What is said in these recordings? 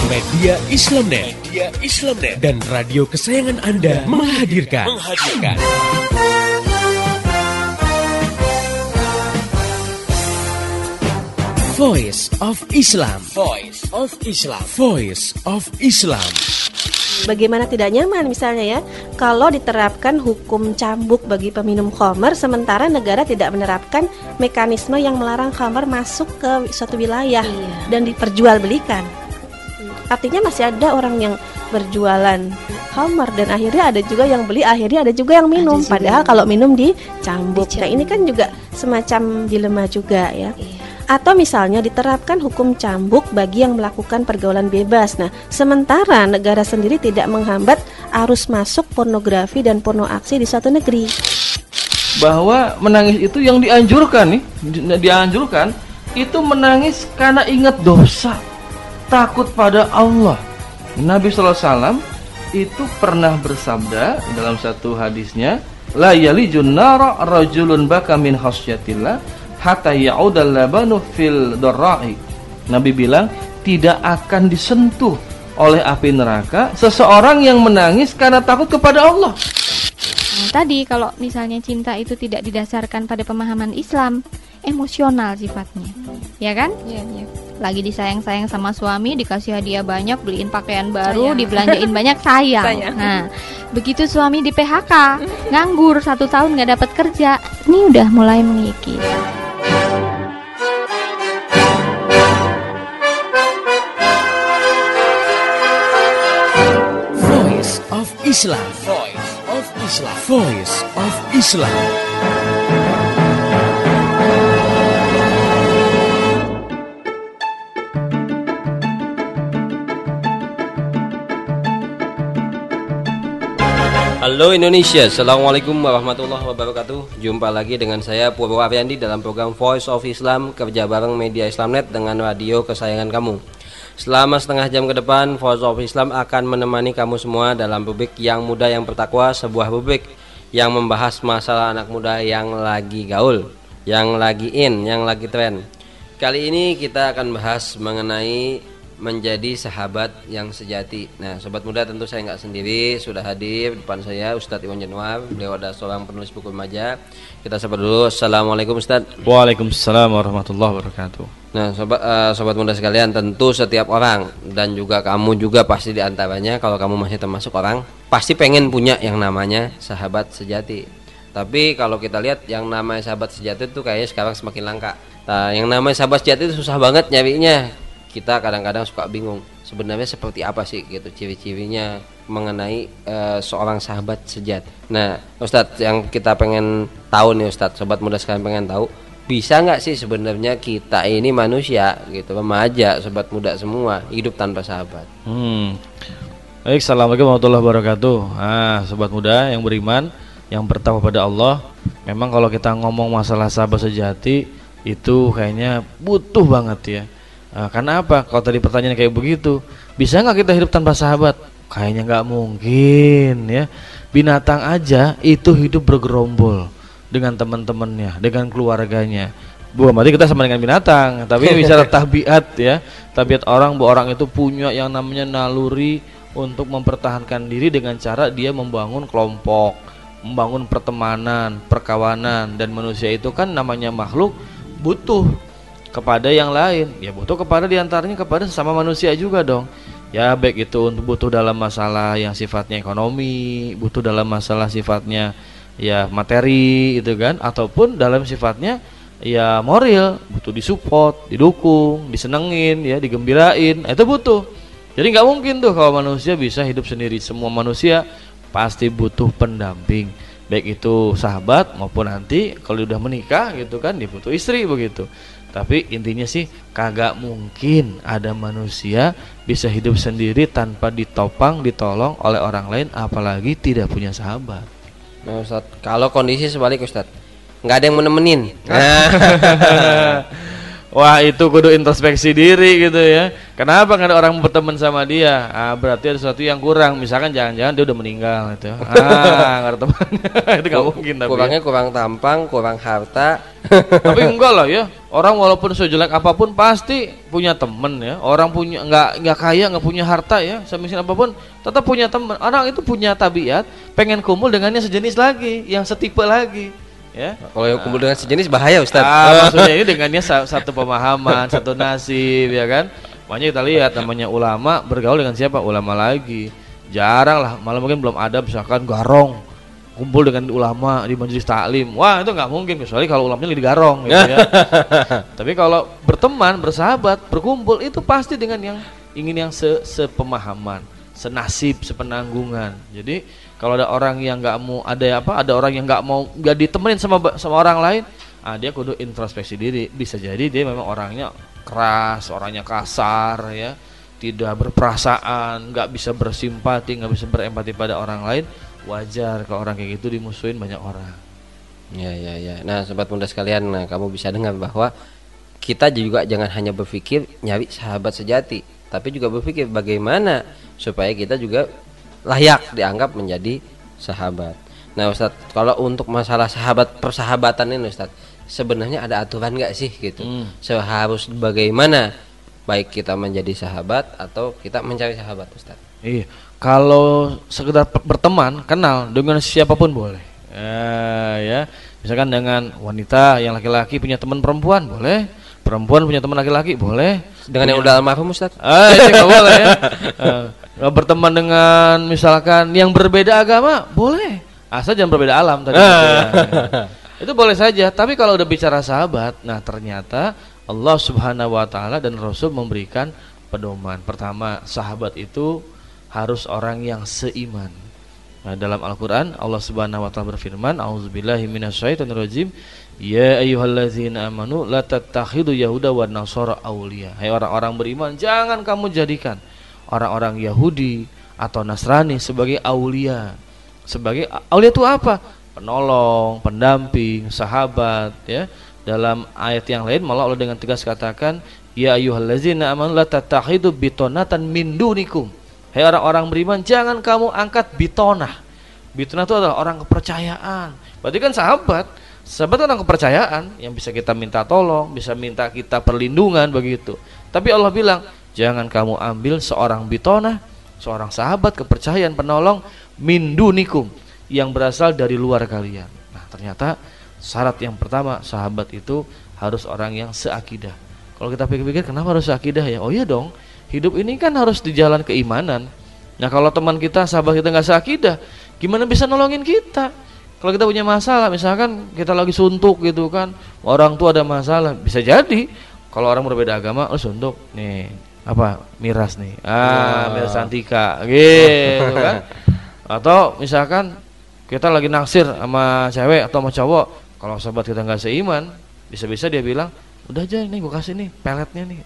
Media Islamnet. Dan radio kesayangan Anda menghadirkan. Voice of Islam. Bagaimana tidak nyaman misalnya ya kalau diterapkan hukum cambuk bagi peminum khamar sementara negara tidak menerapkan mekanisme yang melarang khamar masuk ke suatu wilayah dan diperjualbelikan. Artinya masih ada orang yang berjualan khamar dan akhirnya ada juga yang beli, akhirnya ada juga yang minum. Padahal kalau minum dicambuk. Nah, ini kan juga semacam dilema juga ya. Atau misalnya diterapkan hukum cambuk bagi yang melakukan pergaulan bebas. Nah, sementara negara sendiri tidak menghambat arus masuk pornografi dan porno aksi di suatu negeri. Bahwa menangis itu yang dianjurkan itu menangis karena ingat dosa, takut pada Allah. Nabi SAW itu pernah bersabda dalam satu hadisnya, la yalijun nara rajulun baka min khasyatillah hatta ya'udal labanu fil darra'i. Nabi bilang tidak akan disentuh oleh api neraka seseorang yang menangis karena takut kepada Allah. Tadi kalau misalnya cinta itu tidak didasarkan pada pemahaman Islam, emosional sifatnya, ya kan? Iya. Lagi disayang-sayang sama suami, dikasih hadiah banyak, beliin pakaian baru, dibelanjain banyak, sayang. Nah, begitu suami di PHK, nganggur 1 tahun nggak dapat kerja, ini udah mulai mengikis. Voice of Islam. Halo Indonesia, Assalamualaikum warahmatullahi wabarakatuh. Jumpa lagi dengan saya Purwo Ariandi dalam program Voice of Islam, kerja bareng Media Islamnet dengan radio kesayangan kamu. Selama setengah jam ke depan, Voice of Islam akan menemani kamu semua dalam rubrik Yang Muda Yang Bertakwa, sebuah rubrik yang membahas masalah anak muda yang lagi gaul, yang lagi in, yang lagi tren. Kali ini kita akan bahas mengenai menjadi sahabat yang sejati. Nah, sobat muda, tentu saya nggak sendiri, sudah hadir depan saya Ustadz Iwan Januar. Beliau adalah seorang penulis buku remaja. Kita sapa dulu. Assalamualaikum Ustadz. Waalaikumsalam warahmatullahi wabarakatuh. Nah, sobat muda sekalian, tentu setiap orang dan juga kamu juga pasti diantaranya, kalau kamu masih termasuk orang, pasti pengen punya yang namanya sahabat sejati. Tapi kalau kita lihat yang namanya sahabat sejati itu kayaknya sekarang semakin langka. Nah, yang namanya sahabat sejati itu susah banget nyarinya. Kita kadang-kadang suka bingung sebenarnya seperti apa sih gitu ciri-cirinya mengenai seorang sahabat sejati. Nah, Ustadz, yang kita pengen tahu nih Ustadz, sobat muda sekalian pengen tahu, bisa nggak sih sebenarnya kita ini manusia gitu, remaja, sobat muda semua, hidup tanpa sahabat? Baik, assalamualaikum warahmatullahi wabarakatuh. Sobat muda yang beriman, yang bertakwa pada Allah, memang kalau kita ngomong masalah sahabat sejati itu kayaknya butuh banget ya. Karena apa? Kalau tadi pertanyaan kayak begitu, bisa nggak kita hidup tanpa sahabat? Kayaknya nggak mungkin ya. Binatang aja itu hidup bergerombol dengan teman-temannya, dengan keluarganya. Bukan berarti kita sama dengan binatang, tapi bicara tabiat ya. Tabiat orang, bahwa orang itu punya yang namanya naluri untuk mempertahankan diri dengan cara dia membangun kelompok, membangun pertemanan, perkawanan. Dan manusia itu kan namanya makhluk butuh kepada yang lain, ya butuh kepada diantaranya kepada sesama manusia juga dong. Ya baik itu untuk butuh dalam masalah yang sifatnya ekonomi, butuh dalam masalah sifatnya ya materi itu kan, ataupun dalam sifatnya ya moral, butuh disupport, didukung, disenengin, ya digembirain, itu butuh. Jadi nggak mungkin tuh kalau manusia bisa hidup sendiri. Semua manusia pasti butuh pendamping, baik itu sahabat maupun nanti kalau udah menikah gitu kan dia butuh istri begitu. Tapi intinya sih kagak mungkin ada manusia bisa hidup sendiri tanpa ditopang, ditolong oleh orang lain, apalagi tidak punya sahabat. Nah Ustadz, kalau kondisi sebalik Ustadz, nggak ada yang menemenin. Wah itu kudu introspeksi diri gitu ya. Kenapa nggak ada orang berteman sama dia? Berarti ada sesuatu yang kurang. Misalkan jangan-jangan dia udah meninggal gitu. Nggak ada temannya. Itu nggak mungkin. Tapi kurangnya kurang tampang, kurang harta. Tapi enggak lah ya. Orang walaupun sejelek apapun pasti punya temen ya. Orang punya nggak kaya, nggak punya harta ya, semiskin apapun tetap punya teman. Orang itu punya tabiat pengen kumpul dengannya sejenis lagi, yang setipe lagi. Ya. Kalau yang kumpul dengan sejenis bahaya Ustaz. Maksudnya ini dengannya satu pemahaman, satu nasib ya kan. Makanya kita lihat namanya ulama bergaul dengan siapa? Ulama lagi. Jarang lah, malah mungkin belum ada misalkan garong kumpul dengan ulama di majelis taklim. Wah, itu nggak mungkin kecuali kalau ulamanya lagi di garong gitu ya. Tapi kalau berteman, bersahabat, berkumpul itu pasti dengan yang ingin yang sepemahaman, senasib, sepenanggungan. Jadi kalau ada orang yang nggak mau ada orang yang nggak ditemenin sama orang lain, dia kudu introspeksi diri. Bisa jadi dia memang orangnya keras, orangnya kasar ya, tidak berperasaan, nggak bisa bersimpati, nggak bisa berempati pada orang lain. Wajar kalau orang kayak gitu dimusuhin banyak orang. Ya. Nah, sobat muda sekalian, kamu bisa dengar bahwa kita juga jangan hanya berpikir nyari sahabat sejati, tapi juga berpikir bagaimana supaya kita juga layak dianggap menjadi sahabat. Nah Ustadz, kalau untuk masalah persahabatan ini Ustadz, sebenarnya ada aturan nggak sih gitu? Seharus bagaimana baik kita menjadi sahabat atau kita mencari sahabat Ustadz? Iya, kalau sekedar berteman, kenal dengan siapapun boleh. Ya, misalkan dengan wanita yang laki-laki punya teman perempuan boleh, perempuan punya teman laki-laki boleh. Dengan yang udah almarhum Ustadz? Itu nggak boleh ya. Berteman dengan misalkan yang berbeda agama boleh, asal jangan berbeda alam tadi gitu ya. Itu boleh saja. Tapi kalau udah bicara sahabat, nah ternyata Allah Subhanahu wa taala dan Rasul memberikan pedoman. Pertama, sahabat itu harus orang yang seiman. Nah, dalam Al-Qur'an Allah Subhanahu wa taala berfirman, "A'udzubillahi minasyaitonirrajim. Ya ayyuhallazina amanu la tattakhidu yahuda wan nasara auliya." Hai orang-orang beriman, jangan kamu jadikan orang-orang Yahudi atau Nasrani sebagai aulia. Sebagai aulia itu apa? Penolong, pendamping, sahabat ya. Dalam ayat yang lain malah Allah dengan tegas katakan, ya ayyuhallazina amanu la tattakhidu bitonatan min dunikum. Hai orang-orang beriman, jangan kamu angkat bitonah. Bitonah itu adalah orang kepercayaan. Berarti kan sahabat itu orang kepercayaan yang bisa kita minta tolong, bisa minta kita perlindungan begitu. Tapi Allah bilang, jangan kamu ambil seorang bitonah, seorang sahabat kepercayaan penolong min dunikum yang berasal dari luar kalian. Nah, ternyata syarat yang pertama sahabat itu harus orang yang seakidah. Kalau kita pikir-pikir kenapa harus seakidah ya? Oh iya dong, hidup ini kan harus di jalan keimanan. Nah kalau teman kita, sahabat kita nggak seakidah, gimana bisa nolongin kita? Kalau kita punya masalah, misalkan kita lagi suntuk gitu kan, orang tua ada masalah, bisa jadi kalau orang berbeda agama, suntuk nih apa miras nih, miras Santika gitu kan. Atau misalkan kita lagi naksir sama cewek atau sama cowok, kalau sahabat kita nggak seiman, bisa-bisa dia bilang, udah aja nih gue kasih nih peletnya nih.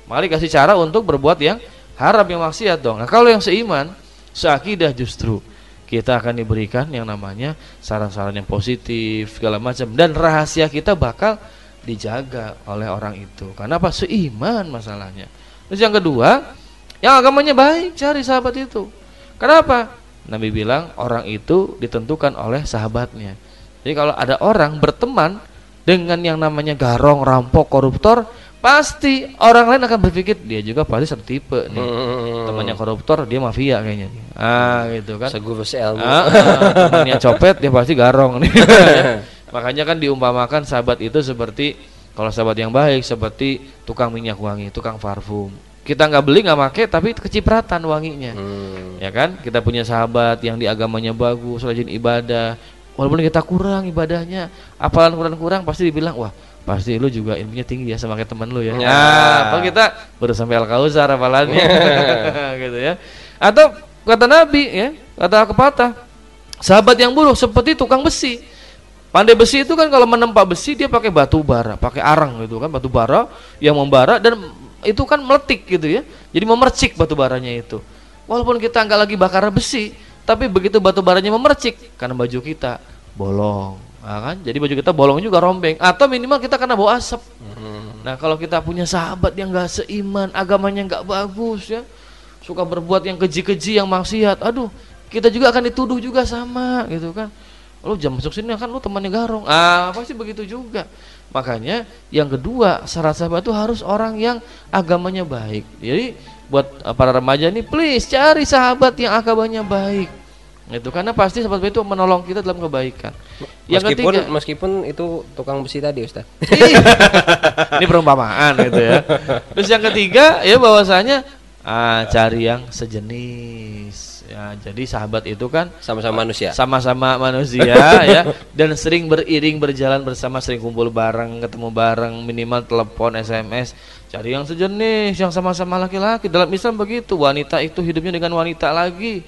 Mari kasih cara untuk berbuat yang haram, yang maksiat dong. Nah kalau yang seiman, seakidah, justru kita akan diberikan yang namanya saran-saran yang positif segala macam, dan rahasia kita bakal dijaga oleh orang itu. Karena apa? Seiman masalahnya. Terus yang kedua, yang agamanya baik, cari sahabat itu. Kenapa? Nabi bilang orang itu ditentukan oleh sahabatnya. Jadi kalau ada orang berteman dengan yang namanya garong, rampok, koruptor, pasti orang lain akan berpikir dia juga pasti satu tipe nih. Temannya koruptor, dia mafia kayaknya. Gitu kan. Segurus ilmu. Temannya copet, dia pasti garong nih. Makanya kan diumpamakan sahabat itu seperti, kalau sahabat yang baik seperti tukang minyak wangi, tukang parfum. Kita nggak beli, nggak pakai, tapi kecipratan wanginya. Ya kan? Kita punya sahabat yang di agamanya bagus, rajin ibadah. Walaupun kita kurang ibadahnya, apalan kurang pasti dibilang, wah pasti lu juga ilmunya tinggi ya sama kayak teman lu ya. Kalau kita baru sampai Al-Kausar apalannya. Gitu ya. Atau kata Nabi ya, kata pepatah, sahabat yang buruk seperti tukang besi. Pandai besi itu kan kalau menempa besi dia pakai batu bara, pakai arang gitu kan, batu bara yang membara dan itu kan meletik gitu ya. Jadi memercik batu baranya itu. Walaupun kita nggak lagi bakar besi, tapi begitu batu baranya memercik karena baju kita bolong. Nah, kan? Jadi baju kita bolong juga, rombeng, atau minimal kita kena bau asap. Nah, kalau kita punya sahabat yang enggak seiman, agamanya enggak bagus ya, suka berbuat yang keji-keji, yang maksiat, aduh, kita juga akan dituduh juga sama gitu kan. Lu jam masuk sini kan lu temannya garong. Pasti begitu juga. Makanya yang kedua, syarat sahabat itu harus orang yang agamanya baik. Jadi buat para remaja nih, please cari sahabat yang agamanya baik. Itu karena pasti sahabat itu menolong kita dalam kebaikan. Yang meskipun itu tukang besi tadi, Ustaz. Ini perumpamaan gitu ya. Terus yang ketiga ya bahwasanya cari yang sejenis. Ya, jadi sahabat itu kan sama-sama manusia. Sama-sama manusia ya, dan sering beriring berjalan bersama, sering kumpul bareng, ketemu bareng, minimal telepon, SMS. Cari yang sejenis, yang sama-sama laki-laki. Dalam Islam begitu, wanita itu hidupnya dengan wanita lagi,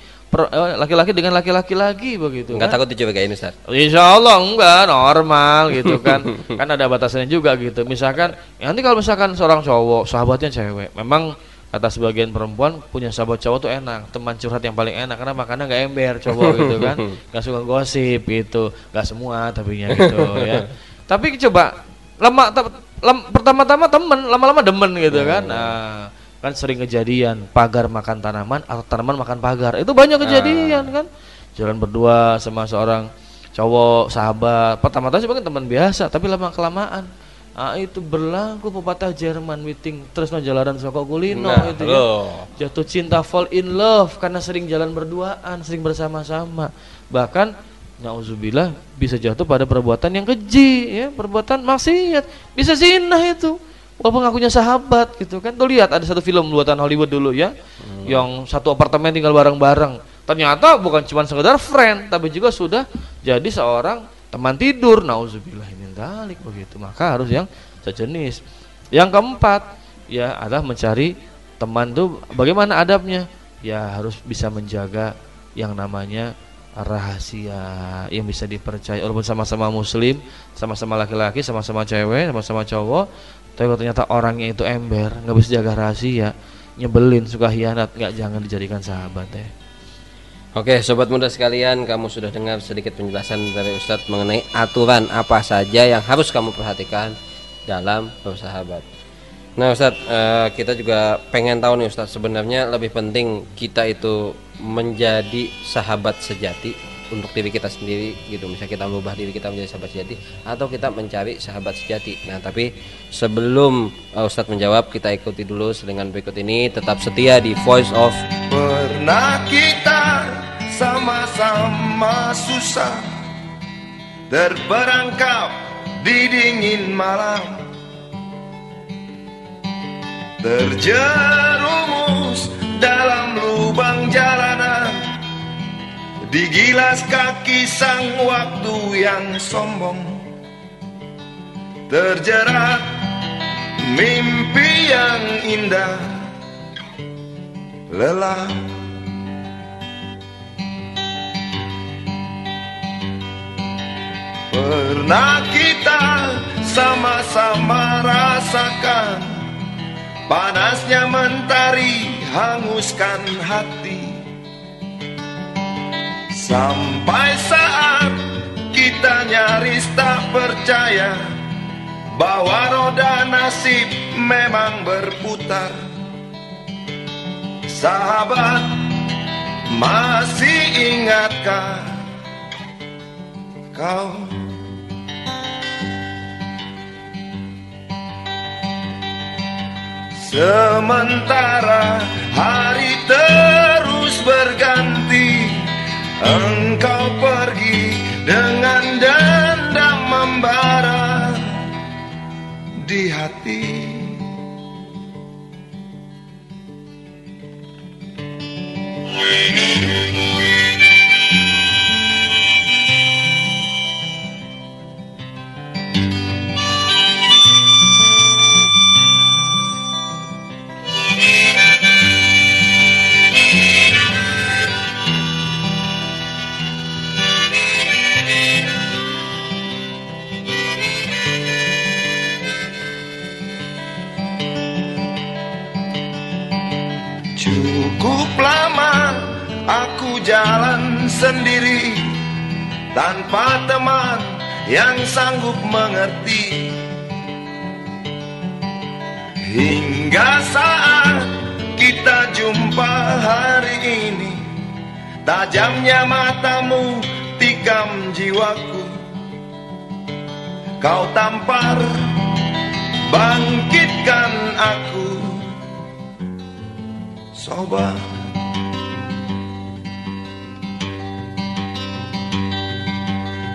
laki-laki dengan laki-laki lagi begitu. Enggak kan? Takut dicurigain, Ustaz? Insya Allah enggak, normal gitu kan. Kan ada batasannya juga gitu. Misalkan nanti kalau misalkan seorang cowok sahabatnya cewek, memang kata sebagian perempuan punya sahabat cowok tuh enak, teman curhat yang paling enak. Kenapa? Karena nggak ember cowok gitu kan, nggak suka gosip gitu. Nggak semua tapinya gitu ya. Tapi coba pertama-tama temen, lama-lama demen gitu kan. Nah, kan sering kejadian pagar makan tanaman atau tanaman makan pagar, itu banyak kejadian kan. Jalan berdua sama seorang cowok sahabat, pertama-tama sebagai teman biasa, tapi lama kelamaan itu berlaku pepatah Jerman, meeting terus jalanan soko kulino gitu ya. Jatuh cinta, fall in love karena sering jalan berduaan, sering bersama-sama. Bahkan nauzubillah bisa jatuh pada perbuatan yang keji ya, perbuatan maksiat, bisa zina itu. Walaupun ngakunya sahabat gitu kan. Tuh lihat ada satu film buatan Hollywood dulu ya, yang satu apartemen tinggal bareng-bareng. Ternyata bukan cuma sekedar friend, tapi juga sudah jadi seorang teman tidur. Nauzubillah min dzalik begitu. Maka harus yang sejenis. Yang keempat ya adalah mencari teman tuh bagaimana adabnya? Ya harus bisa menjaga yang namanya rahasia, yang bisa dipercaya. Walaupun sama-sama muslim, sama-sama laki-laki, sama-sama cewek, sama-sama cowok, tapi kalau ternyata orangnya itu ember, nggak bisa jaga rahasia, nyebelin, suka hianat, nggak, jangan dijadikan sahabat ya. Oke, sobat muda sekalian, kamu sudah dengar sedikit penjelasan dari Ustadz mengenai aturan apa saja yang harus kamu perhatikan dalam bersahabat. Nah Ustadz, kita juga pengen tahu nih Ustadz, sebenarnya lebih penting kita itu menjadi sahabat sejati untuk diri kita sendiri gitu. Misalnya kita merubah diri kita menjadi sahabat sejati, atau kita mencari sahabat sejati. Nah tapi sebelum Ustadz menjawab, kita ikuti dulu selingan berikut ini. Tetap setia di Voice of. Pernah kita sama-sama susah, terperangkap di dingin malam, terjerumus dalam lubang jalanan, digilas kaki sang waktu yang sombong, terjerat mimpi yang indah, lelah. Pernah kita sama-sama rasakan panasnya mentari hanguskan hati, sampai saat kita nyaris tak percaya bahwa roda nasib memang berputar. Sahabat, masih ingatkah kau? Sementara hari terus berganti, engkau pergi dengan dendam membara di hati. Cukup lama aku jalan sendiri, tanpa teman yang sanggup mengerti. Hingga saat kita jumpa hari ini, tajamnya matamu tikam jiwaku. Kau tampar, bangkitkan aku, sobat.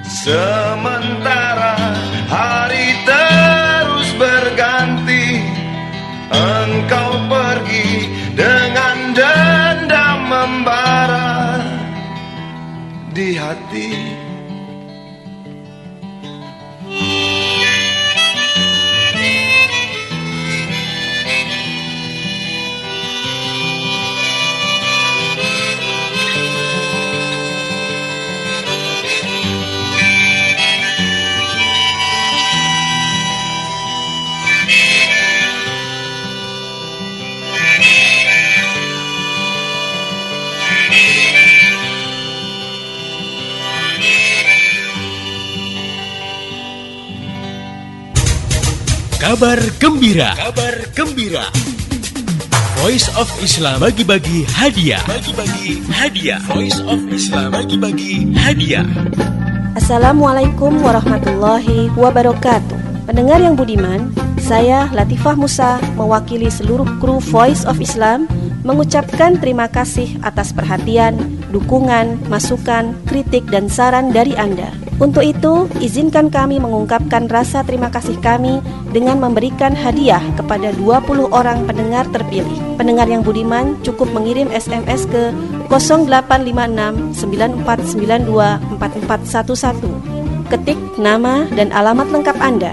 Sementara hari terus berganti, engkau pergi dengan dendam membara di hati. Kabar gembira. Kabar gembira. Voice of Islam bagi-bagi hadiah. Bagi-bagi hadiah. Voice of Islam bagi-bagi hadiah. Assalamualaikum warahmatullahi wabarakatuh. Pendengar yang budiman, saya Latifah Musa mewakili seluruh kru Voice of Islam mengucapkan terima kasih atas perhatian, dukungan, masukan, kritik, dan saran dari Anda. Untuk itu, izinkan kami mengungkapkan rasa terima kasih kami dengan memberikan hadiah kepada 20 orang pendengar terpilih. Pendengar yang budiman cukup mengirim SMS ke 0856 9492 4411. Ketik nama dan alamat lengkap Anda.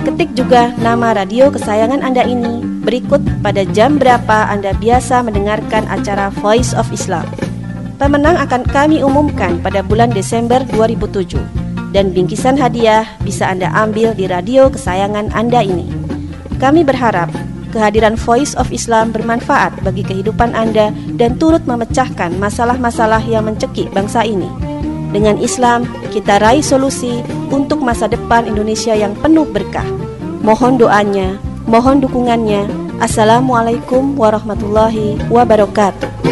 Ketik juga nama radio kesayangan Anda ini, berikut pada jam berapa Anda biasa mendengarkan acara Voice of Islam. Pemenang akan kami umumkan pada bulan Desember 2007. Dan bingkisan hadiah bisa Anda ambil di radio kesayangan Anda ini. Kami berharap kehadiran Voice of Islam bermanfaat bagi kehidupan Anda dan turut memecahkan masalah-masalah yang mencekik bangsa ini. Dengan Islam, kita raih solusi untuk masa depan Indonesia yang penuh berkah. Mohon doanya, mohon dukungannya. Assalamualaikum warahmatullahi wabarakatuh.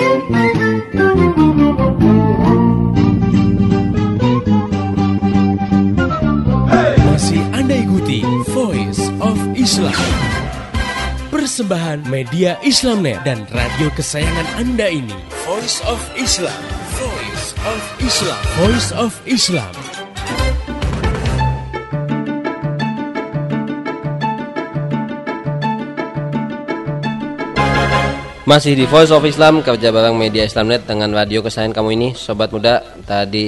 Anda ikuti Voice of Islam, persembahan media Islamnet dan radio kesayangan Anda ini. Voice of Islam, Voice of Islam, Voice of Islam. Masih di Voice of Islam, kerja bareng media Islamnet dengan radio kesayangan kamu ini. Sobat muda, tadi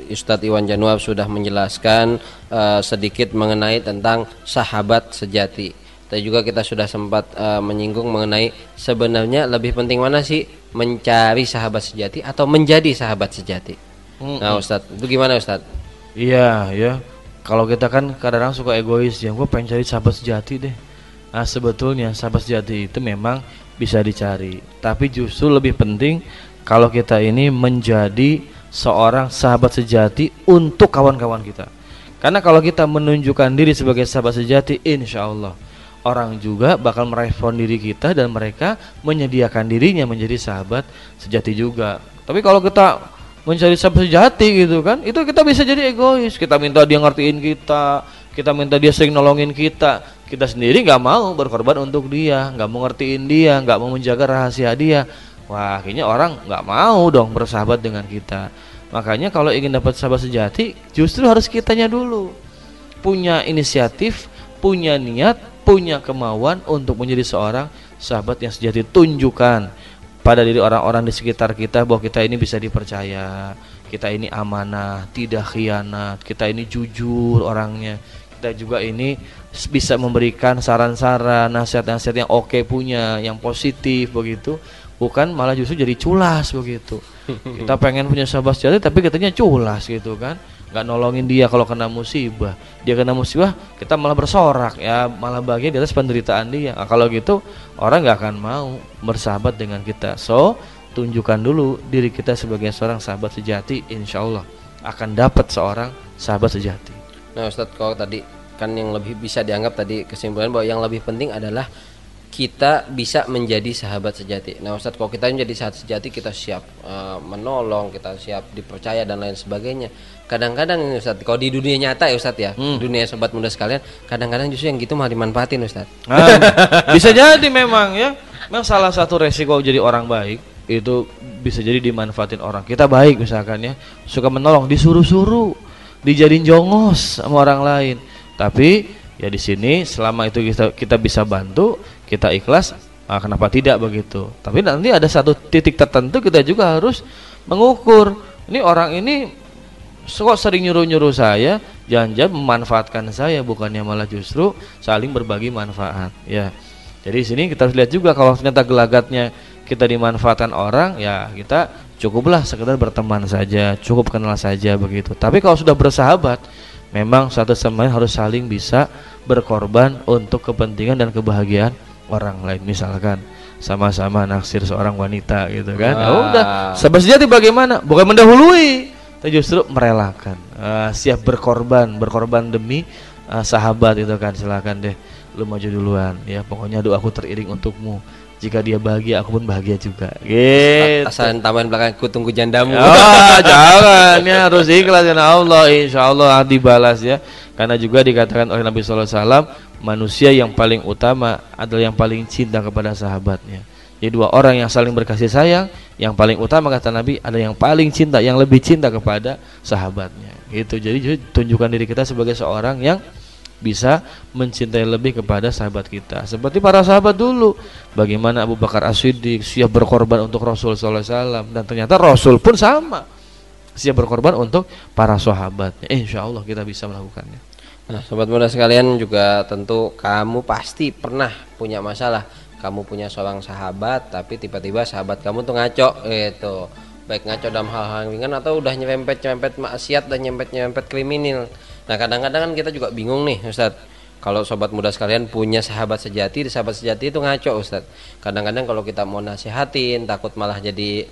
Ustadz Iwan Januar sudah menjelaskan sedikit mengenai tentang sahabat sejati. Tadi juga kita sudah sempat menyinggung mengenai sebenarnya lebih penting mana sih, mencari sahabat sejati atau menjadi sahabat sejati. Nah Ustadz, itu gimana Ustadz? Iya ya, kalau kita kan kadang-kadang suka egois ya, gue pengen cari sahabat sejati deh. Nah sebetulnya sahabat sejati itu memang bisa dicari, tapi justru lebih penting kalau kita ini menjadi seorang sahabat sejati untuk kawan-kawan kita. Karena kalau kita menunjukkan diri sebagai sahabat sejati, insya Allah orang juga bakal merespon diri kita dan mereka menyediakan dirinya menjadi sahabat sejati juga. Tapi kalau kita mencari sahabat sejati gitu kan, itu kita bisa jadi egois. Kita minta dia ngertiin kita minta dia sering nolongin kita sendiri nggak mau berkorban untuk dia, nggak mau ngertiin dia, nggak mau menjaga rahasia dia. Wah, akhirnya orang nggak mau dong bersahabat dengan kita. Makanya kalau ingin dapat sahabat sejati, justru harus kitanya dulu punya inisiatif, punya niat, punya kemauan untuk menjadi seorang sahabat yang sejati. Tunjukkan pada diri orang-orang di sekitar kita bahwa kita ini bisa dipercaya, kita ini amanah, tidak khianat, kita ini jujur orangnya, kita juga ini bisa memberikan saran-saran, nasihat-nasihat yang oke punya, yang positif begitu. Bukan malah justru jadi culas begitu. Kita pengen punya sahabat sejati tapi katanya culas gitu kan, nggak nolongin dia kalau kena musibah. Dia kena musibah kita malah bersorak ya, malah bahagia di atas penderitaan dia. Nah, kalau gitu orang nggak akan mau bersahabat dengan kita. So tunjukkan dulu diri kita sebagai seorang sahabat sejati, insya Allah akan dapat seorang sahabat sejati. Nah Ustadz, kalau tadi kan yang lebih bisa dianggap tadi kesimpulan bahwa yang lebih penting adalah kita bisa menjadi sahabat sejati. Nah Ustadz, kalau kita menjadi sahabat sejati, kita siap menolong, kita siap dipercaya dan lain sebagainya. Kadang-kadang ini Ustadz, kalau di dunia nyata ya Ustadz ya, dunia sobat muda sekalian, kadang-kadang justru yang gitu malah dimanfaatin Ustadz. Bisa jadi memang ya. Memang salah satu resiko jadi orang baik itu bisa jadi dimanfaatin orang. Kita baik misalkan ya, suka menolong, disuruh-suruh, dijadiin jongos sama orang lain. Tapi ya di sini selama itu kita bisa bantu, kita ikhlas, kenapa tidak begitu? Tapi nanti ada satu titik tertentu kita juga harus mengukur. Ini orang ini kok sering nyuruh-nyuruh saya, jangan-jangan memanfaatkan saya, bukannya malah justru saling berbagi manfaat. Ya. Jadi di sini kita harus lihat juga kalau ternyata gelagatnya kita dimanfaatkan orang, ya kita cukuplah sekedar berteman saja, cukup kenal saja begitu. Tapi kalau sudah bersahabat, memang satu sama lain harus saling bisa berkorban untuk kepentingan dan kebahagiaan orang lain. Misalkan sama-sama naksir seorang wanita gitu kan, ya udah sahabat sejati bagaimana? Bukan mendahului, tapi justru merelakan, siap berkorban demi sahabat itu kan. Silakan deh, lu maju duluan ya, pokoknya doaku teriring untukmu. Jika dia bahagia, aku pun bahagia juga. Gitu. Asal tambahan belakang, aku tunggu jandamu. Jangan ya, harus ikhlas karena Allah, insya Allah dibalas ya. Karena juga dikatakan oleh Nabi SAW, manusia yang paling utama adalah yang paling cinta kepada sahabatnya. Jadi dua orang yang saling berkasih sayang, yang paling utama kata Nabi ada yang paling cinta, yang lebih cinta kepada sahabatnya. Gitu. Jadi tunjukkan diri kita sebagai seorang yang bisa mencintai lebih kepada sahabat kita, seperti para sahabat dulu. Bagaimana Abu Bakar As-Siddiq siap berkorban untuk Rasul SAW, dan ternyata Rasul pun sama siap berkorban untuk para sahabatnya. Insya Allah kita bisa melakukannya. Nah sobat muda sekalian, juga tentu kamu pasti pernah punya masalah. Kamu punya seorang sahabat, tapi tiba-tiba sahabat kamu tuh ngaco gitu, baik ngaco dalam hal-hal yang ringan atau udah nyerempet maksiat dan nyerempet kriminal. Nah kadang-kadang kan kita juga bingung nih Ustadz, kalau sobat muda sekalian punya sahabat sejati, sahabat sejati itu ngaco Ustadz. Kadang-kadang kalau kita mau nasihatin, takut malah jadi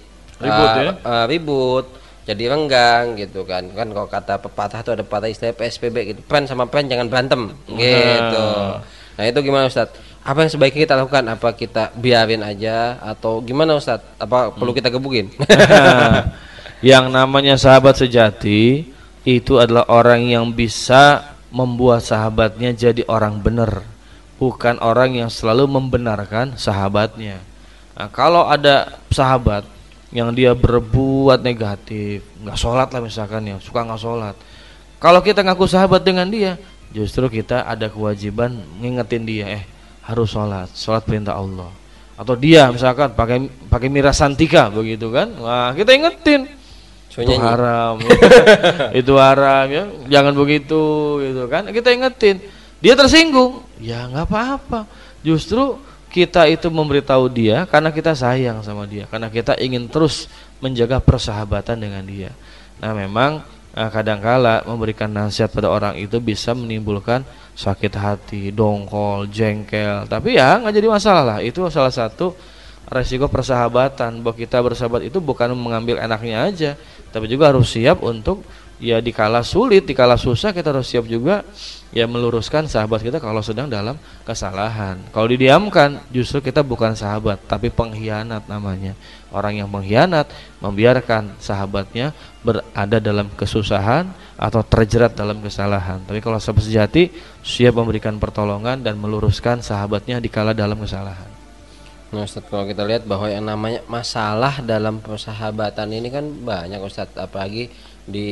ribut, jadi renggang gitu kan. Kan kalau kata pepatah itu ada pepatah istilah PSBB gitu, friend sama friend jangan berantem gitu. Nah itu gimana Ustadz? Apa yang sebaiknya kita lakukan? Apa kita biarin aja atau gimana Ustadz? Apa perlu kita gebukin? Yang namanya sahabat sejati itu adalah orang yang bisa membuat sahabatnya jadi orang benar, bukan orang yang selalu membenarkan sahabatnya. Nah, kalau ada sahabat yang dia berbuat negatif, nggak sholat lah misalkan ya, suka nggak sholat, kalau kita ngaku sahabat dengan dia, justru kita ada kewajiban ngingetin dia, harus sholat perintah Allah. Atau dia misalkan pakai miras santika begitu kan, wah kita ingetin, itu haram ya. Itu haram ya, jangan begitu gitu kan, kita ingetin. Dia tersinggung, ya nggak apa-apa, justru kita itu memberitahu dia karena kita sayang sama dia, karena kita ingin terus menjaga persahabatan dengan dia. Nah memang kadangkala memberikan nasihat pada orang itu bisa menimbulkan sakit hati, dongkol, jengkel, tapi ya nggak jadi masalah lah. Itu salah satu resiko persahabatan, bahwa kita bersahabat itu bukan mengambil enaknya aja, tapi juga harus siap untuk ya dikala sulit, dikala susah kita harus siap juga ya meluruskan sahabat kita kalau sedang dalam kesalahan. Kalau didiamkan justru kita bukan sahabat tapi pengkhianat namanya. Orang yang mengkhianat membiarkan sahabatnya berada dalam kesusahan atau terjerat dalam kesalahan. Tapi kalau sahabat sejati siap memberikan pertolongan dan meluruskan sahabatnya dikala dalam kesalahan. Nah Ustadz, kalau kita lihat bahwa yang namanya masalah dalam persahabatan ini kan banyak Ustadz, apalagi di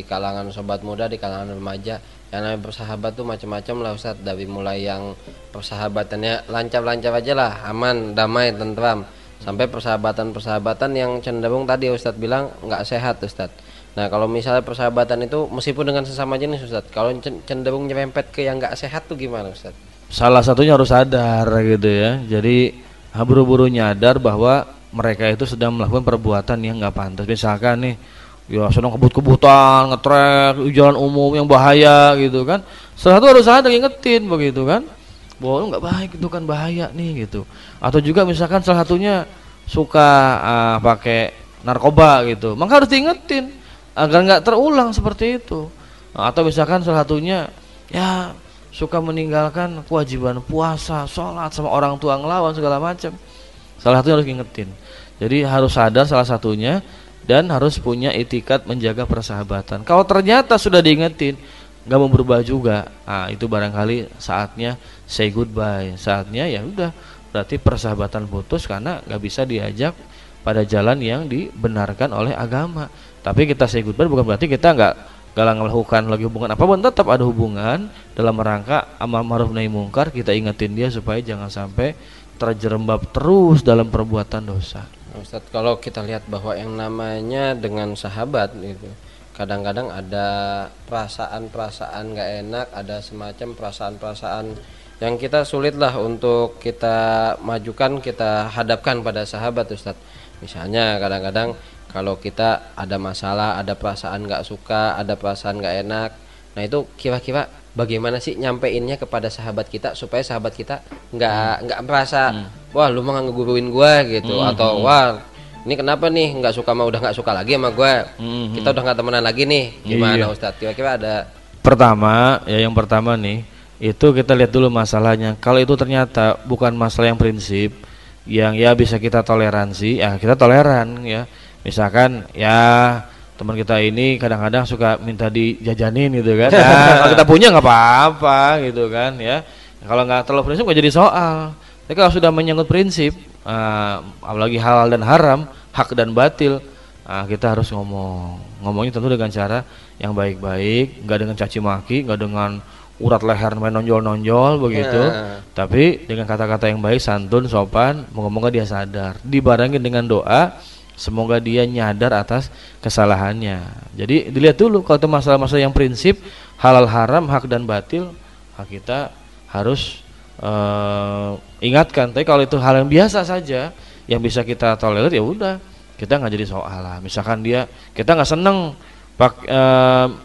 kalangan sobat muda, di kalangan remaja. Yang namanya bersahabat tuh macam-macam lah Ustadz, dari mulai yang persahabatannya lancar-lancar aja lah, aman, damai, tentram, sampai persahabatan yang cenderung tadi Ustadz bilang nggak sehat Ustadz. Nah kalau misalnya persahabatan itu meskipun dengan sesama jenis Ustadz, kalau cenderung nyerempet ke yang nggak sehat tuh gimana Ustadz? Salah satunya harus sadar gitu ya, jadi buru-buru nyadar bahwa mereka itu sedang melakukan perbuatan yang nggak pantas. Misalkan nih, ya sedang kebut-kebutan, ngetrek di jalan umum yang bahaya gitu kan. Salah satu harus sadar, ingetin begitu kan, bahwa nggak baik itu kan, bahaya nih gitu. Atau juga misalkan salah satunya suka pakai narkoba gitu, maka harus diingetin agar nggak terulang seperti itu. Atau misalkan salah satunya ya suka meninggalkan kewajiban puasa, sholat sama orang tua ngelawan segala macam. Salah satunya harus ingetin. Jadi harus sadar salah satunya dan harus punya itikat menjaga persahabatan. Kalau ternyata sudah diingetin nggak mau berubah juga, itu barangkali saatnya say goodbye. Saatnya ya udah, berarti persahabatan putus karena nggak bisa diajak pada jalan yang dibenarkan oleh agama. Tapi kita say goodbye bukan berarti kita nggak melakukan lagi hubungan apapun, tetap ada hubungan dalam rangka amar ma'ruf nahi mungkar. Kita ingetin dia supaya jangan sampai terjerembab terus dalam perbuatan dosa. Ustadz, kalau kita lihat bahwa yang namanya dengan sahabat itu kadang-kadang ada perasaan-perasaan nggak enak, ada semacam perasaan-perasaan yang kita sulit lah untuk kita majukan, kita hadapkan pada sahabat, Ustadz. Misalnya kadang-kadang kalau kita ada masalah, ada perasaan nggak suka, ada perasaan nggak enak, nah itu kira-kira bagaimana sih nyampeinnya kepada sahabat kita supaya sahabat kita nggak merasa wah lu mah ngeguruin gua gitu, atau wah ini kenapa nih nggak suka mah udah nggak suka lagi sama gua, kita udah nggak temenan lagi nih, gimana Ustadz? Kira-kira ada yang pertama nih itu kita lihat dulu masalahnya. Kalau itu ternyata bukan masalah yang prinsip, yang ya bisa kita toleransi, ya kita toleran ya. Misalkan ya teman kita ini kadang-kadang suka minta dijajanin gitu kan. Nah, kalau kita punya nggak apa-apa gitu kan ya. Kalau nggak terlalu prinsip nggak jadi soal. Tapi kalau sudah menyangkut prinsip, apalagi halal dan haram, hak dan batil, kita harus ngomongnya tentu dengan cara yang baik-baik, nggak dengan caci maki, nggak dengan urat leher main nonjol-nonjol begitu, tapi dengan kata-kata yang baik, santun, sopan. Moga-moga dia sadar, dibarengi dengan doa, semoga dia nyadar atas kesalahannya. Jadi dilihat dulu kalau itu masalah-masalah yang prinsip, halal haram, hak dan batil, kita harus ingatkan. Tapi kalau itu hal yang biasa saja yang bisa kita tolerir, ya udah, kita nggak jadi soal lah. Misalkan kita nggak seneng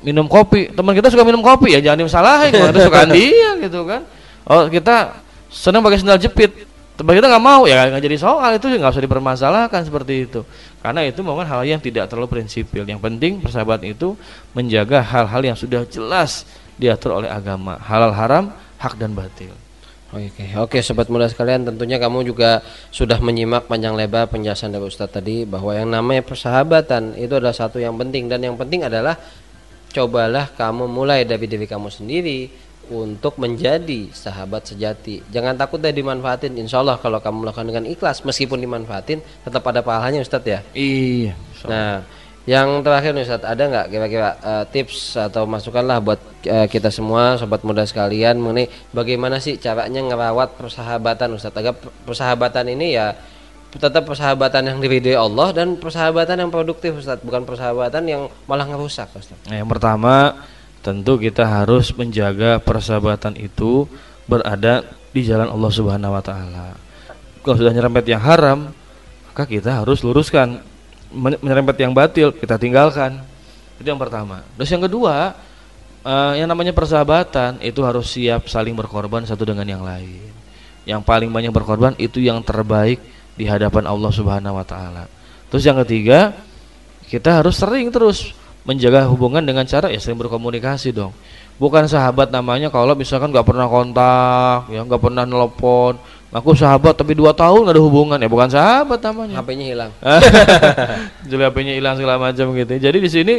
minum kopi, teman kita suka minum kopi, ya jangan disalahin, itu kesukaan dia gitu kan. Oh, kita senang pakai sandal jepit, teman kita nggak mau, ya nggak jadi soal, itu nggak usah dipermasalahkan seperti itu. Karena itu bukan hal yang tidak terlalu prinsipil. Yang penting persahabatan itu menjaga hal-hal yang sudah jelas diatur oleh agama, halal haram, hak dan batil. Oke, sobat muda sekalian, tentunya kamu juga sudah menyimak panjang lebar penjelasan dari Ustadz tadi bahwa yang namanya persahabatan itu adalah satu yang penting, dan yang penting adalah cobalah kamu mulai dari diri kamu sendiri untuk menjadi sahabat sejati. Jangan takut deh dimanfaatin. Insya Allah kalau kamu melakukan dengan ikhlas, meskipun dimanfaatin tetap ada pahalanya, Ustadz ya. Iya. Nah, yang terakhir nih Ustadz, ada nggak kira-kira tips atau masukan lah buat kita semua sobat muda sekalian mengenai bagaimana sih caranya ngerawat persahabatan, Ustadz, agar persahabatan ini ya tetap persahabatan yang diridhoi Allah dan persahabatan yang produktif, Ustadz, bukan persahabatan yang malah ngerusak, Ustadz. Nah, yang pertama tentu kita harus menjaga persahabatan itu berada di jalan Allah Subhanahu wa taala. Kalau sudah nyerempet yang haram, maka kita harus luruskan. Menyerempet yang batil, kita tinggalkan. Itu yang pertama. Terus yang kedua, yang namanya persahabatan itu harus siap saling berkorban satu dengan yang lain. Yang paling banyak berkorban itu yang terbaik di hadapan Allah Subhanahu wa taala. Terus yang ketiga, kita harus sering terus menjaga hubungan dengan cara ya sering berkomunikasi dong. Bukan sahabat namanya kalau misalkan nggak pernah kontak, ya nggak pernah nelpon. Aku sahabat tapi 2 tahun nggak ada hubungan, ya bukan sahabat namanya. HP-nya hilang. Jadi HP-nya hilang segala macam gitu. Jadi di sini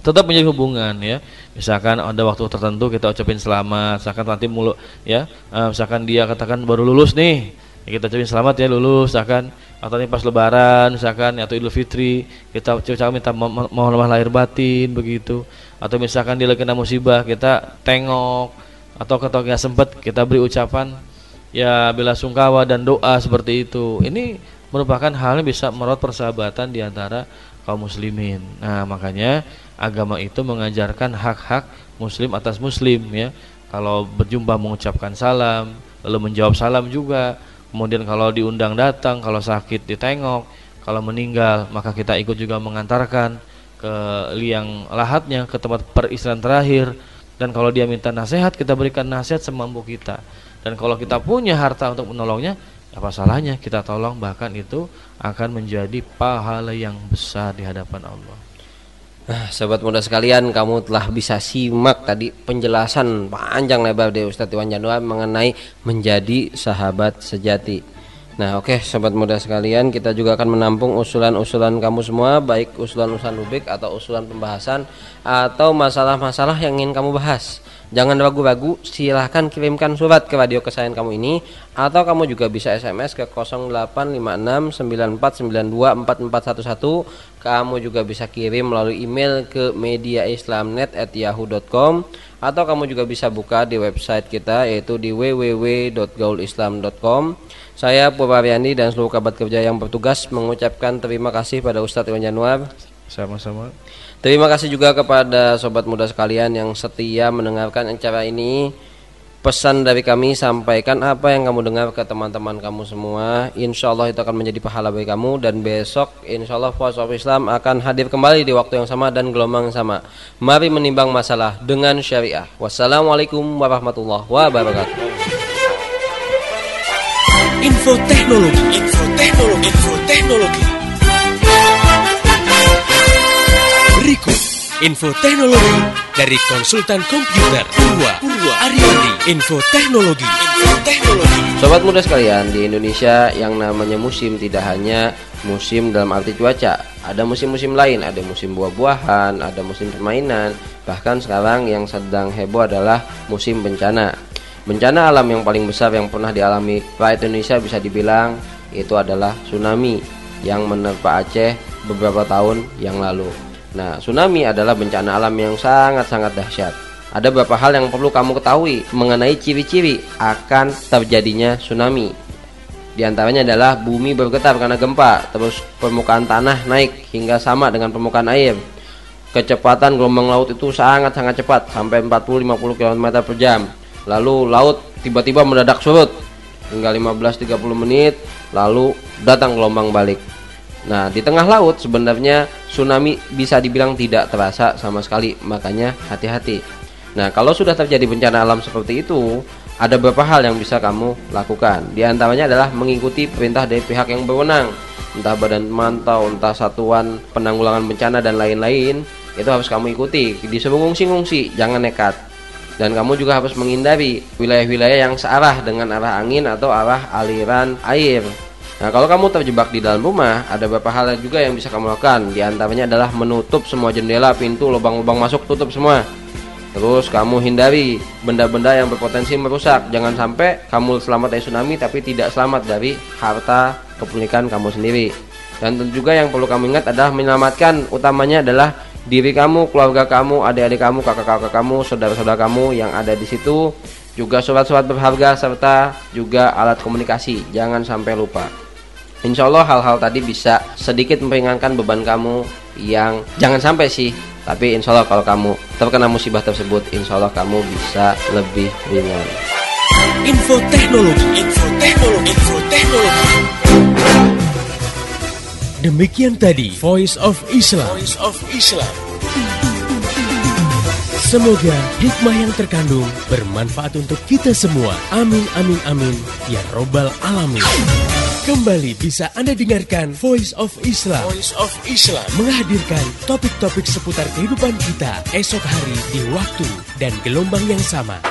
tetap menjadi hubungan ya. Misalkan ada waktu tertentu kita ucapin selamat, misalkan nanti ya, misalkan dia katakan baru lulus nih, ya kita ucapin selamat ya lulus, misalkan atau ini pas lebaran misalkan atau Idul Fitri kita ucapin minta mohon maaf lahir batin begitu. Atau misalkan dia lagi kena musibah kita tengok, atau kalau nggak sempat kita beri ucapan ya bela sungkawa dan doa seperti itu. Ini merupakan hal yang bisa merawat persahabatan di antara kaum muslimin. Nah, makanya agama itu mengajarkan hak-hak muslim atas muslim ya. Kalau berjumpa mengucapkan salam, lalu menjawab salam juga. Kemudian kalau diundang datang, kalau sakit ditengok, kalau meninggal maka kita ikut juga mengantarkan ke liang lahatnya, ke tempat peristirahatan terakhir. Dan kalau dia minta nasihat, kita berikan nasihat semampu kita. Dan kalau kita punya harta untuk menolongnya, apa salahnya kita tolong, bahkan itu akan menjadi pahala yang besar di hadapan Allah. Nah, sobat muda sekalian, kamu telah bisa simak tadi penjelasan panjang lebar dari Ustadz Iwan Januar mengenai menjadi sahabat sejati. Nah, oke, sobat muda sekalian, kita juga akan menampung usulan-usulan kamu semua, baik usulan-usulan rubrik atau usulan pembahasan atau masalah-masalah yang ingin kamu bahas. Jangan ragu-ragu, silahkan kirimkan surat ke radio kesayangan kamu ini, atau kamu juga bisa SMS ke 085694924411. Kamu juga bisa kirim melalui email ke mediaislamnet@yahoo.com, atau kamu juga bisa buka di website kita, yaitu di www.gaulislam.com. Saya Purwariandi dan seluruh kerabat kerja yang bertugas mengucapkan terima kasih pada Ustadz Iwan Januar. Sama-sama. Terima kasih juga kepada sobat muda sekalian yang setia mendengarkan acara ini. Pesan dari kami, sampaikan apa yang kamu dengar ke teman-teman kamu semua. Insya Allah itu akan menjadi pahala bagi kamu. Dan besok insya Allah Voice of Islam akan hadir kembali di waktu yang sama dan gelombang yang sama. Mari menimbang masalah dengan syariah. Wassalamualaikum warahmatullahi wabarakatuh. Info teknologi. Berikut info teknologi dari konsultan komputer Purwa Ariandi. Info teknologi. Sobat muda sekalian, di Indonesia yang namanya musim tidak hanya musim dalam arti cuaca. Ada musim-musim lain, ada musim buah-buahan, ada musim permainan. Bahkan sekarang yang sedang heboh adalah musim bencana. Bencana alam yang paling besar yang pernah dialami rakyat Indonesia bisa dibilang itu adalah tsunami yang menerpa Aceh beberapa tahun yang lalu. Nah, tsunami adalah bencana alam yang sangat-sangat dahsyat. Ada beberapa hal yang perlu kamu ketahui mengenai ciri-ciri akan terjadinya tsunami. Di antaranya adalah bumi bergetar karena gempa, terus permukaan tanah naik hingga sama dengan permukaan air. Kecepatan gelombang laut itu sangat-sangat cepat, sampai 40-50 km per jam. Lalu laut tiba-tiba mendadak surut hingga 15-30 menit, lalu datang gelombang balik. Nah, di tengah laut sebenarnya tsunami bisa dibilang tidak terasa sama sekali, makanya hati-hati. Nah, kalau sudah terjadi bencana alam seperti itu, ada beberapa hal yang bisa kamu lakukan. Di antaranya adalah mengikuti perintah dari pihak yang berwenang, entah badan pemantau, entah satuan penanggulangan bencana dan lain-lain. Itu harus kamu ikuti. Disuruh ngungsi-ngungsi, jangan nekat. Dan kamu juga harus menghindari wilayah-wilayah yang searah dengan arah angin atau arah aliran air. Nah, kalau kamu terjebak di dalam rumah, ada beberapa hal juga yang bisa kamu lakukan. Di antaranya adalah menutup semua jendela, pintu, lubang-lubang masuk, tutup semua. Terus kamu hindari benda-benda yang berpotensi merusak. Jangan sampai kamu selamat dari tsunami tapi tidak selamat dari harta kepemilikan kamu sendiri. Dan tentu juga yang perlu kamu ingat adalah menyelamatkan utamanya adalah diri kamu, keluarga kamu, adik-adik kamu, kakak-kakak kamu, saudara-saudara kamu yang ada di situ. Juga surat-surat berharga serta juga alat komunikasi. Jangan sampai lupa. Insya Allah hal-hal tadi bisa sedikit meringankan beban kamu yang jangan sampai sih. Tapi insya Allah kalau kamu terkena musibah tersebut, insya Allah kamu bisa lebih ringan. Info teknologi. Demikian tadi Voice of Islam. Semoga hikmah yang terkandung bermanfaat untuk kita semua. Amin, amin, amin. Ya Robbal Alamin. Kembali bisa Anda dengarkan Voice of Islam. Menghadirkan topik-topik seputar kehidupan kita esok hari di waktu dan gelombang yang sama.